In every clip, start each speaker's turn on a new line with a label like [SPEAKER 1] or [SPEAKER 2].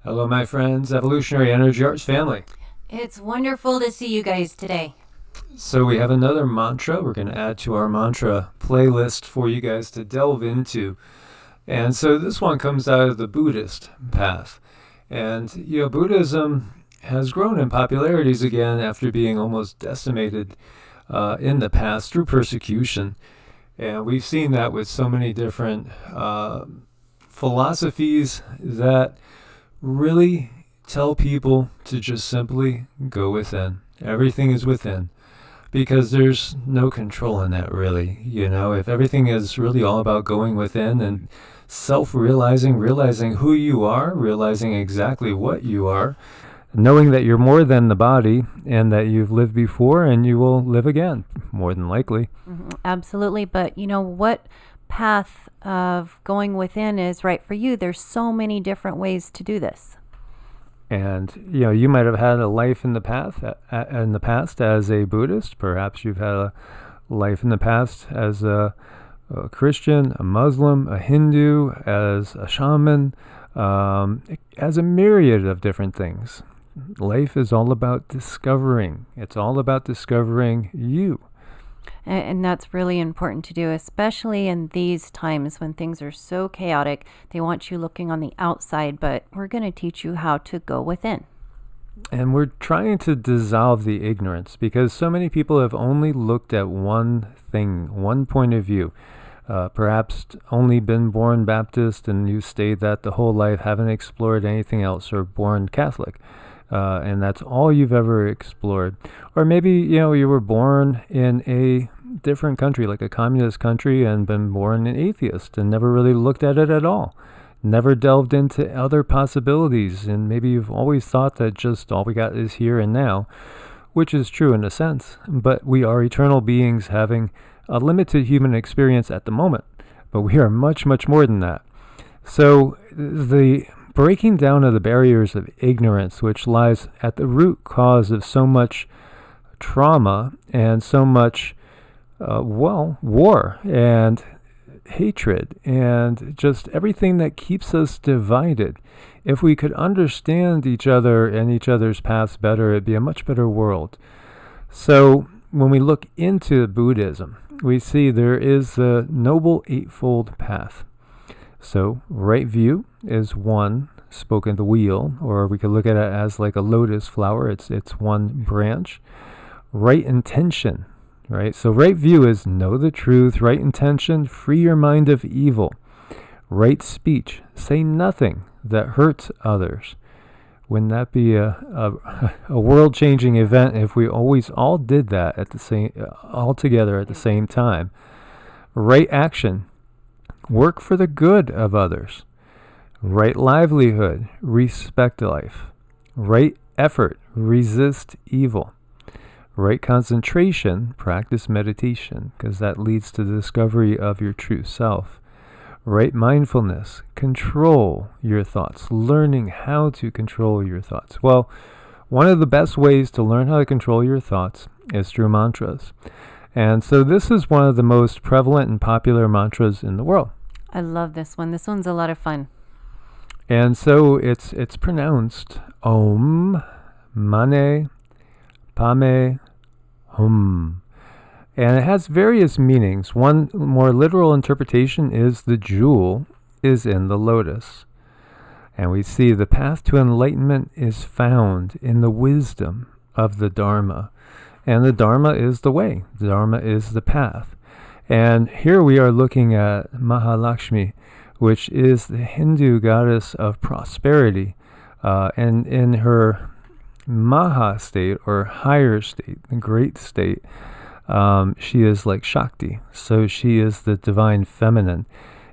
[SPEAKER 1] Hello, my friends, Evolutionary Energy Arts family.
[SPEAKER 2] It's wonderful to see you guys today.
[SPEAKER 1] So we have another mantra we're going to add to our mantra playlist for you guys to delve into. And so this one comes out of the Buddhist path. And, Buddhism has grown in popularities again after being almost decimated in the past through persecution. And we've seen that with so many different philosophies that really tell people to just simply go within. Everything is within. Because there's no control in that, really. If everything is really all about going within and self-realizing, realizing who you are, realizing exactly what you are, knowing that you're more than the body and that you've lived before and you will live again, more than likely.
[SPEAKER 2] Mm-hmm. Absolutely. But what path of going within is right for you? There's so many different ways to do this.
[SPEAKER 1] And you might have had a life in the past as a Buddhist. Perhaps you've had a life in the past as a Christian, a Muslim, a Hindu, as a shaman, as a myriad of different things. Life is all about discovering. It's all about discovering you.
[SPEAKER 2] And that's really important to do, especially in these times when things are so chaotic. They want you looking on the outside, but we're going to teach you how to go within.
[SPEAKER 1] And we're trying to dissolve the ignorance because so many people have only looked at one thing, one point of view. Perhaps only been born Baptist and you stayed that the whole life, haven't explored anything else, or born Catholic. And that's all you've ever explored. Or maybe, you were born in a different country, like a communist country, and been born an atheist and never really looked at it at all. Never delved into other possibilities. And maybe you've always thought that just all we got is here and now, which is true in a sense. But we are eternal beings having a limited human experience at the moment. But we are much, much more than that. So the breaking down of the barriers of ignorance, which lies at the root cause of so much trauma and so much, war and hatred and just everything that keeps us divided. If we could understand each other and each other's paths better, it'd be a much better world. So when we look into Buddhism, we see there is the Noble Eightfold Path. So right view is one spoke in the wheel, or we could look at it as like a lotus flower. It's one branch. Right intention, right? So right view is know the truth. Right intention, free your mind of evil. Right speech, say nothing that hurts others. Wouldn't that be a world-changing event if we always all did that all together at the same time? Right action, work for the good of others. Right livelihood, respect life. Right effort, resist evil. Right concentration, practice meditation, because that leads to the discovery of your true self. Right mindfulness, control your thoughts, learning how to control your thoughts. Well, one of the best ways to learn how to control your thoughts is through mantras. And so this is one of the most prevalent and popular mantras in the world.
[SPEAKER 2] I love this one. This one's a lot of fun.
[SPEAKER 1] And so it's pronounced Om Mane Padme Hum. And it has various meanings. One more literal interpretation is the jewel is in the lotus. And we see the path to enlightenment is found in the wisdom of the Dharma. And the Dharma is the way. The Dharma is the path. And here we are looking at Mahalakshmi, which is the Hindu goddess of prosperity. And in her Maha state, or higher state, the great state, she is like Shakti. So she is the divine feminine.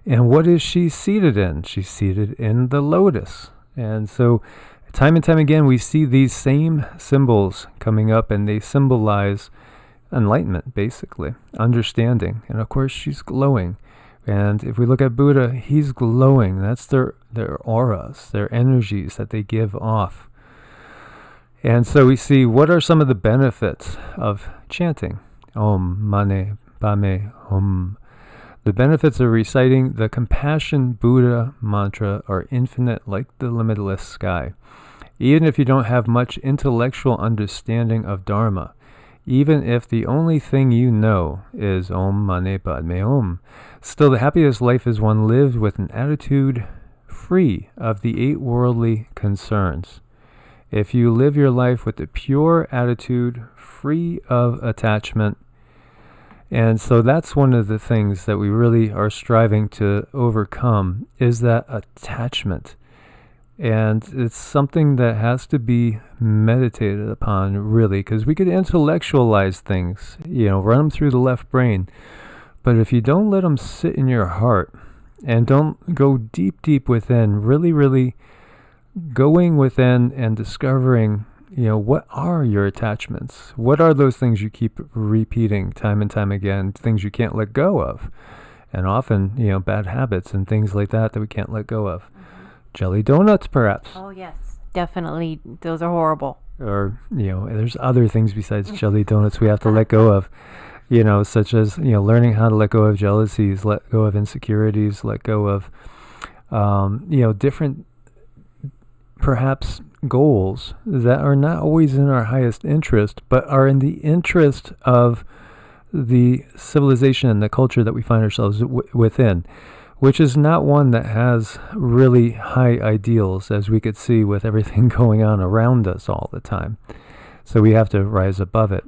[SPEAKER 1] And what is she seated in? She's seated in the lotus. And so time and time again, we see these same symbols coming up, and they symbolize enlightenment, basically, understanding. And of course, she's glowing. And if we look at Buddha, he's glowing. That's their auras, their energies that they give off. And so we see, what are some of the benefits of chanting Om Mane Padme Hum? The benefits of reciting the Compassion Buddha mantra are infinite, like the limitless sky. Even if you don't have much intellectual understanding of Dharma, even if the only thing you know is Om Mani Padme Om, still the happiest life is one lived with an attitude free of the 8 worldly concerns. If you live your life with a pure attitude, free of attachment, and so that's one of the things that we really are striving to overcome, is that attachment. And it's something that has to be meditated upon, really, because we could intellectualize things, run them through the left brain. But if you don't let them sit in your heart and don't go deep, deep within, really, really going within and discovering, what are your attachments? What are those things you keep repeating time and time again, things you can't let go of? And often, bad habits and things like that we can't let go of. Jelly donuts, perhaps.
[SPEAKER 2] Oh, yes. Definitely. Those are horrible.
[SPEAKER 1] Or, there's other things besides jelly donuts we have to let go of, such as, learning how to let go of jealousies, let go of insecurities, let go of, different, perhaps, goals that are not always in our highest interest, but are in the interest of the civilization and the culture that we find ourselves within, which is not one that has really high ideals, as we could see with everything going on around us all the time. So we have to rise above it.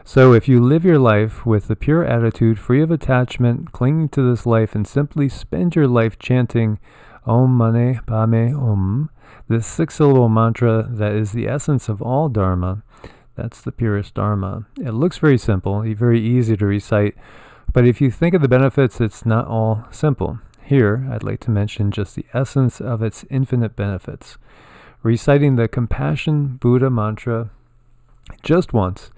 [SPEAKER 1] So if you live your life with a pure attitude, free of attachment, clinging to this life, and simply spend your life chanting Om Mani Padme Om, this 6-syllable mantra that is the essence of all Dharma, that's the purest Dharma. It looks very simple, very easy to recite, but if you think of the benefits, it's not all simple. Here, I'd like to mention just the essence of its infinite benefits. Reciting the Compassion Buddha mantra just once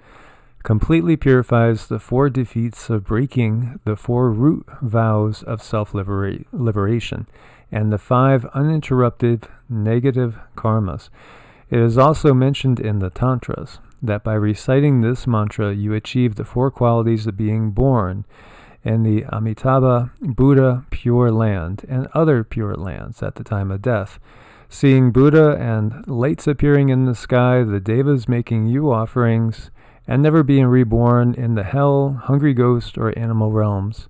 [SPEAKER 1] completely purifies the 4 defeats of breaking the 4 root vows of self-liberation and the 5 uninterrupted negative karmas. It is also mentioned in the Tantras that by reciting this mantra, you achieve the 4 qualities of being born in the Amitabha Buddha Pure Land and other pure lands at the time of death. Seeing Buddha and lights appearing in the sky, the Devas making you offerings, and never being reborn in the hell, hungry ghost, or animal realms.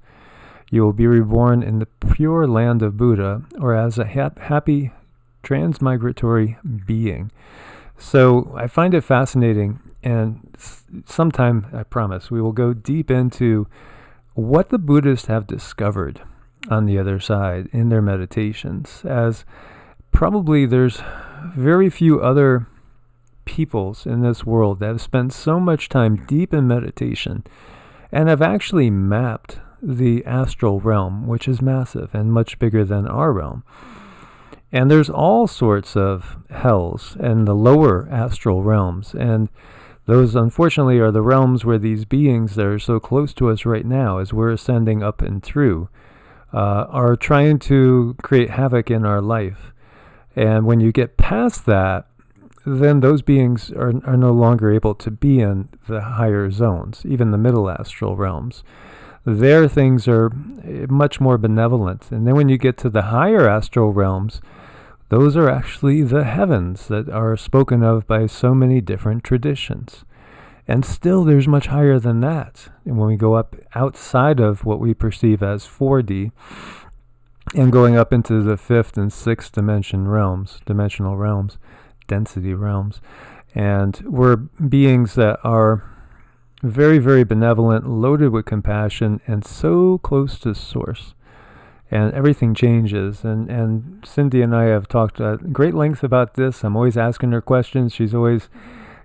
[SPEAKER 1] You will be reborn in the pure land of Buddha, or as a happy transmigratory being. So I find it fascinating, and sometime, I promise, we will go deep into what the Buddhists have discovered on the other side in their meditations, as probably there's very few other peoples in this world that have spent so much time deep in meditation and have actually mapped the astral realm, which is massive and much bigger than our realm. And there's all sorts of hells and the lower astral realms, and those, unfortunately, are the realms where these beings that are so close to us right now, as we're ascending up and through, are trying to create havoc in our life. And when you get past that, then those beings are no longer able to be in the higher zones, even the middle astral realms. There, things are much more benevolent. And then when you get to the higher astral realms, those are actually the heavens that are spoken of by so many different traditions. And still there's much higher than that. And when we go up outside of what we perceive as 4D, and going up into the 5th and 6th dimensional realms, density realms, and we're beings that are very, very benevolent, loaded with compassion, and so close to source. And everything changes. And Cindy and I have talked at great length about this. I'm always asking her questions. She's always,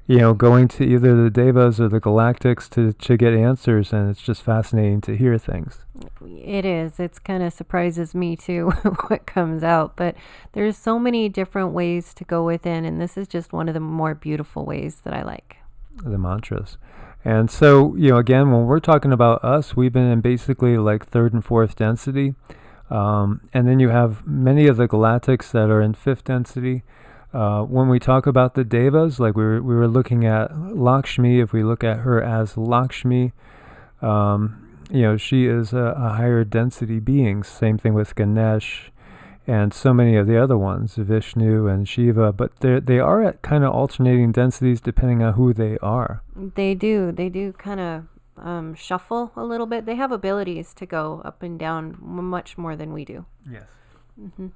[SPEAKER 1] going to either the Devas or the Galactics to get answers. And it's just fascinating to hear things.
[SPEAKER 2] It is. It kind of surprises me too what comes out. But there's so many different ways to go within. And this is just one of the more beautiful ways that I like.
[SPEAKER 1] The mantras. And so, again, when we're talking about us, we've been in basically like 3rd and 4th density. And then you have many of the Galactics that are in 5th density. When we talk about the Devas, like we were looking at Lakshmi, if we look at her as Lakshmi, she is a higher density being. Same thing with Ganesh and so many of the other ones, Vishnu and Shiva, but they are at kind of alternating densities depending on who they are.
[SPEAKER 2] They do kind of shuffle a little bit. They have abilities to go up and down much more than we do.
[SPEAKER 1] Yes.
[SPEAKER 2] Mm-hmm.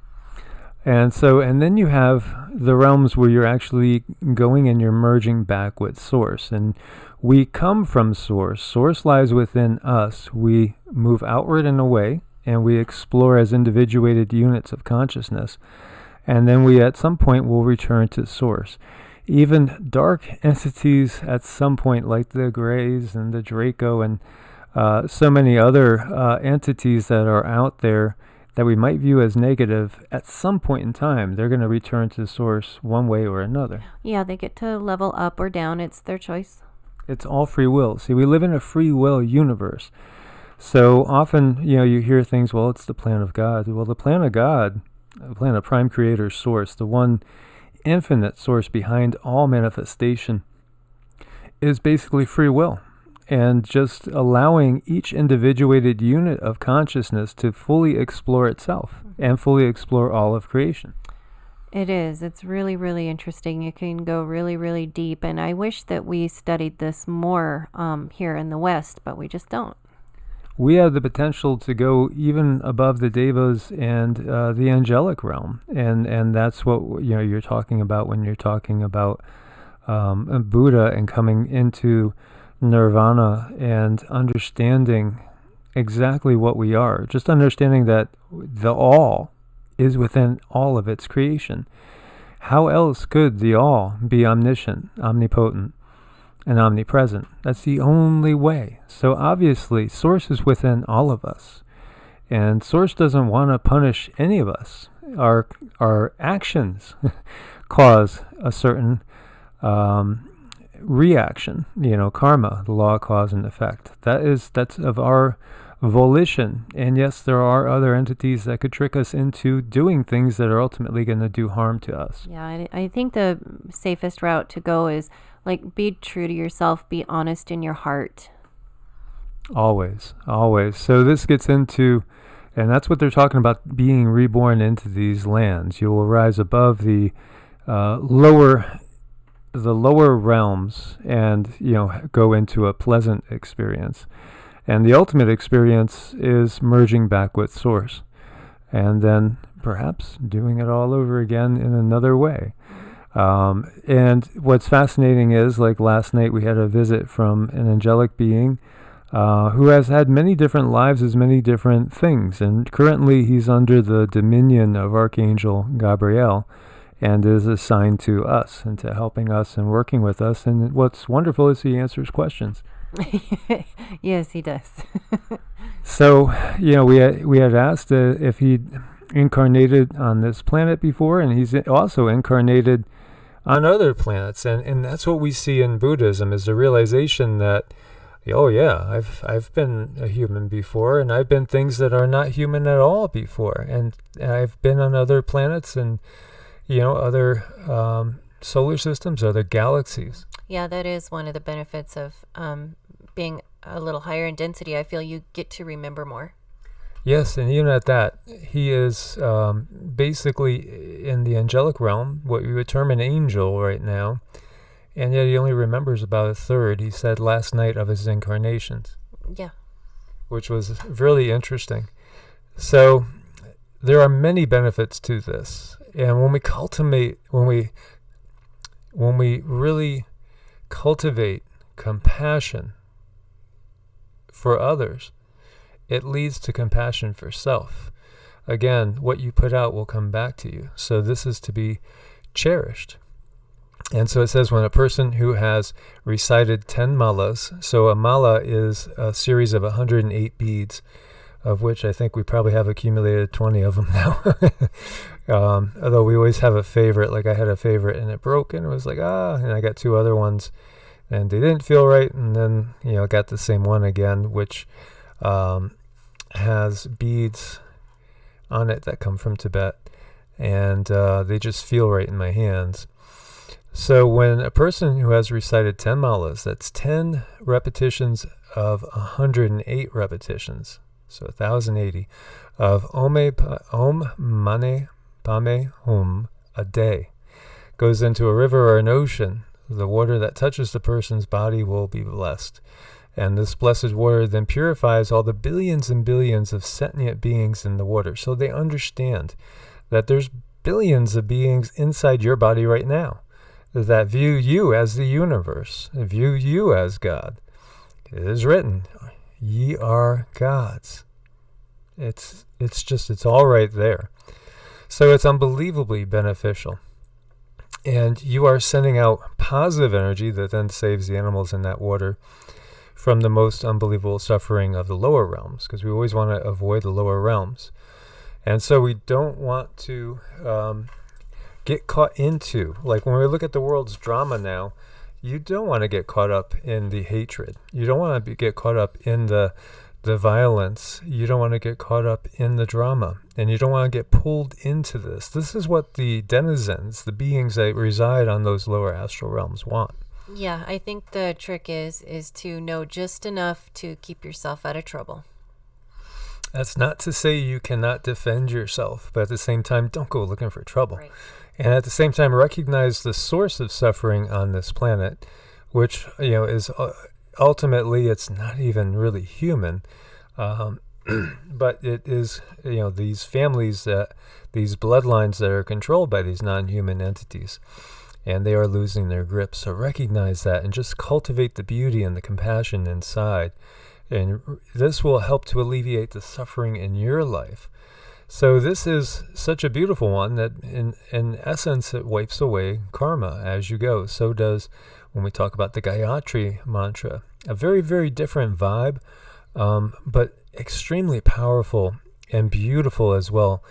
[SPEAKER 1] And then you have the realms where you're actually going and you're merging back with Source. And we come from Source. Source lies within us. We move outward and away, and we explore as individuated units of consciousness. And then we, at some point, will return to Source. Even dark entities at some point, like the Greys and the Draco and so many other entities that are out there that we might view as negative, at some point in time, they're going to return to Source one way or another.
[SPEAKER 2] Yeah, they get to level up or down. It's their choice.
[SPEAKER 1] It's all free will. See, we live in a free will universe. So often, you hear things, well, it's the plan of God. Well, the plan of God, the plan of Prime Creator Source, the one infinite source behind all manifestation, is basically free will. And just allowing each individuated unit of consciousness to fully explore itself and fully explore all of creation.
[SPEAKER 2] It is. It's really, really interesting. It can go really, really deep. And I wish that we studied this more here in the West, but we just don't.
[SPEAKER 1] We have the potential to go even above the devas and the angelic realm. And that's what you're talking about when you're talking about Buddha and coming into nirvana and understanding exactly what we are. Just understanding that the all is within all of its creation. How else could the all be omniscient, omnipotent, and omnipresent? That's the only way. So obviously, Source is within all of us. And Source doesn't want to punish any of us. Our actions cause a certain reaction, karma, the law of cause and effect. That's of our volition. And yes, there are other entities that could trick us into doing things that are ultimately going to do harm to us.
[SPEAKER 2] Yeah, I think the safest route to go is be true to yourself, be honest in your heart.
[SPEAKER 1] Always. So this gets into, and that's what they're talking about, being reborn into these lands. You will rise above the lower realms and go into a pleasant experience. And the ultimate experience is merging back with Source, and then perhaps doing it all over again in another way. And what's fascinating is, like last night, we had a visit from an angelic being who has had many different lives as many different things. And currently he's under the dominion of Archangel Gabriel and is assigned to us and to helping us and working with us. And what's wonderful is he answers questions.
[SPEAKER 2] Yes, he does.
[SPEAKER 1] So, we had asked if he'd incarnated on this planet before, and he's also incarnated on other planets. And that's what we see in Buddhism, is the realization that, oh yeah, I've been a human before, and I've been things that are not human at all before. And I've been on other planets and, other solar systems, other galaxies.
[SPEAKER 2] Yeah, that is one of the benefits of being a little higher in density. I feel you get to remember more.
[SPEAKER 1] Yes, and even at that, he is basically in the angelic realm, what we would term an angel right now, and yet he only remembers about a third, he said last night, of his incarnations.
[SPEAKER 2] Yeah. Which
[SPEAKER 1] was really interesting. So there are many benefits to this. And when we really cultivate compassion for others, it leads to compassion for self. Again, what you put out will come back to you. So this is to be cherished. And so it says, when a person who has recited 10 malas, so a mala is a series of 108 beads, of which I think we probably have accumulated 20 of them now. Although we always have a favorite. Like I had a favorite and it broke, and it was like, and I got two other ones and they didn't feel right. And then, got the same one again, which has beads on it that come from Tibet, and they just feel right in my hands. So when a person who has recited 10 malas, that's 10 repetitions of 108 repetitions, so 1,080, of Om Mane Padme Hum a day goes into a river or an ocean. The water that touches the person's body will be blessed. And this blessed water then purifies all the billions and billions of sentient beings in the water. So they understand that there's billions of beings inside your body right now that view you as the universe, view you as God. It is written, ye are gods. It's all right there. So it's unbelievably beneficial. And you are sending out positive energy that then saves the animals in that water from the most unbelievable suffering of the lower realms, because we always want to avoid the lower realms. And so we don't want to get caught into, like when we look at the world's drama now, you don't want to get caught up in the hatred. You don't want to get caught up in the violence. You don't want to get caught up in the drama. And you don't want to get pulled into this. This is what the denizens, the beings that reside on those lower astral realms want.
[SPEAKER 3] Yeah, I think the trick is to know just enough to keep yourself out of trouble.
[SPEAKER 1] That's not to say you cannot defend yourself, but at the same time, don't go looking for trouble.
[SPEAKER 3] Right.
[SPEAKER 1] And at the same time, recognize the source of suffering on this planet, which, is ultimately, it's not even really human, but it is, these families, these bloodlines that are controlled by these non-human entities. And they are losing their grip. So recognize that and just cultivate the beauty and the compassion inside. And this will help to alleviate the suffering in your life. So this is such a beautiful one that in essence, it wipes away karma as you go. So does when we talk about the Gayatri mantra. A very, very different vibe, but extremely powerful and beautiful as well.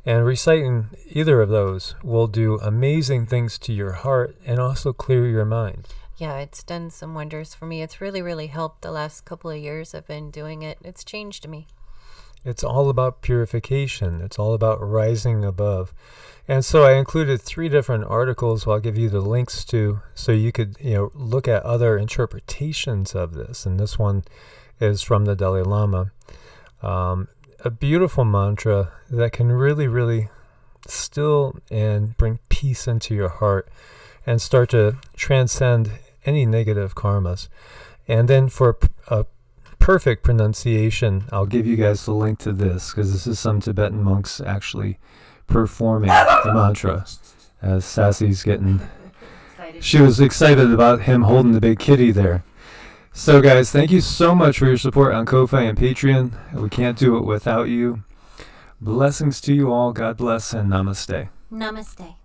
[SPEAKER 1] And reciting either of those will do amazing things to your heart and also clear your mind.
[SPEAKER 3] Yeah, it's done some wonders for me. It's really, really helped the last couple of years I've been doing it. It's changed me.
[SPEAKER 1] It's all about purification. It's all about rising above. And so I included 3 different articles I'll give you the links to so you could look at other interpretations of this. And this one is from the Dalai Lama. A beautiful mantra that can really, really still and bring peace into your heart and start to transcend any negative karmas. And then for a perfect pronunciation, I'll give you guys the link to this, because this is some Tibetan monks actually performing the mantra. As Sassy's she was excited about him holding the big kitty there. So guys, thank you so much for your support on Ko-Fi and Patreon. We can't do it without you. Blessings to you all. God bless and namaste.
[SPEAKER 2] Namaste.